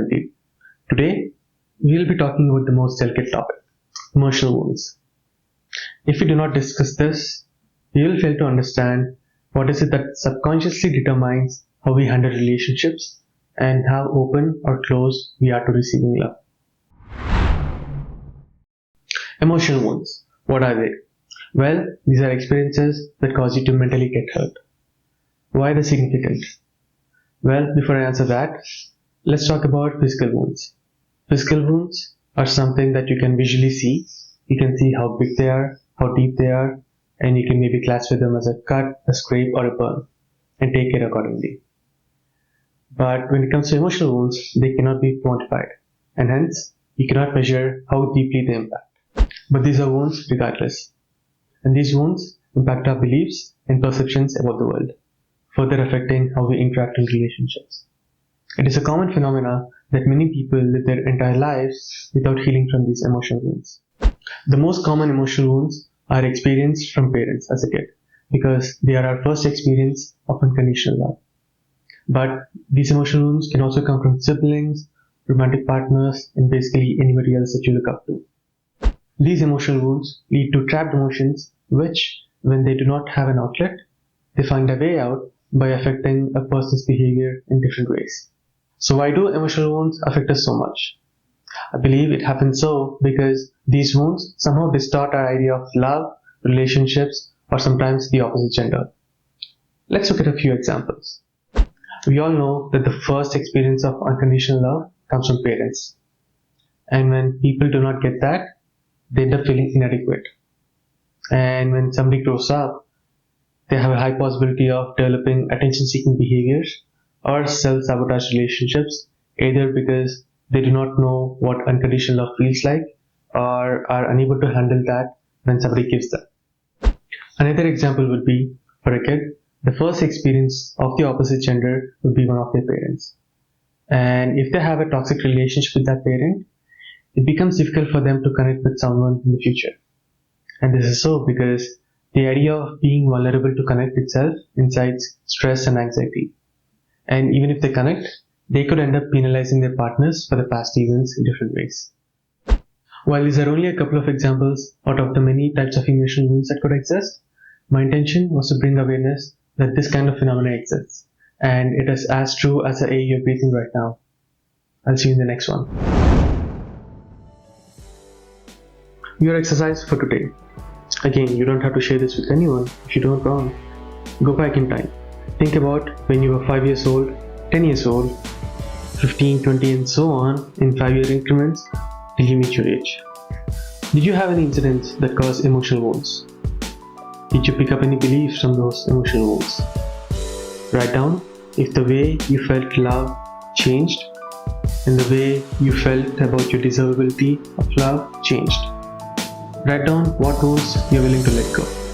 Siddharth. Today, we will be talking about the most delicate topic, emotional wounds. If we do not discuss this, we will fail to understand what is it that subconsciously determines how we handle relationships and how open or closed we are to receiving love. Emotional wounds. What are they? Well, these are experiences that cause you to mentally get hurt. Why are they significant? Well, before I answer that, let's talk about physical wounds. Physical wounds are something that you can visually see. You can see how big they are, how deep they are, and you can maybe classify them as a cut, a scrape, or a burn, and take care accordingly. But when it comes to emotional wounds, they cannot be quantified, and hence, you cannot measure how deeply they impact. But these are wounds regardless. And these wounds impact our beliefs and perceptions about the world, further affecting how we interact in relationships. It is a common phenomena that many people live their entire lives without healing from these emotional wounds. The most common emotional wounds are experienced from parents as a kid, because they are our first experience of unconditional love. But these emotional wounds can also come from siblings, romantic partners, and basically anybody else that you look up to. These emotional wounds lead to trapped emotions which, when they do not have an outlet, they find a way out by affecting a person's behavior in different ways. So why do emotional wounds affect us so much? I believe it happens so because these wounds somehow distort our idea of love, relationships, or sometimes the opposite gender. Let's look at a few examples. We all know that the first experience of unconditional love comes from parents. And when people do not get that, they end up feeling inadequate. And when somebody grows up, they have a high possibility of developing attention-seeking behaviors or self-sabotage relationships, either because they do not know what unconditional love feels like or are unable to handle that when somebody gives them. Another example would be, for a kid, the first experience of the opposite gender would be one of their parents. And if they have a toxic relationship with that parent, it becomes difficult for them to connect with someone in the future. And this is so because the idea of being vulnerable to connect itself incites stress and anxiety. And even if they connect, they could end up penalizing their partners for the past events in different ways. While these are only a couple of examples out of the many types of emotional wounds that could exist, my intention was to bring awareness that this kind of phenomena exists. And it is as true as the air you're breathing right now. I'll see you in the next one. Your exercise for today. Again, you don't have to share this with anyone if you don't want. Go back in time. Think about when you were 5 years old, 10 years old, 15, 20 and so on in 5-year increments till you meet your age. Did you have any incidents that caused emotional wounds? Did you pick up any beliefs from those emotional wounds? Write down if the way you felt love changed and the way you felt about your deservability of love changed. Write down what wounds you're willing to let go.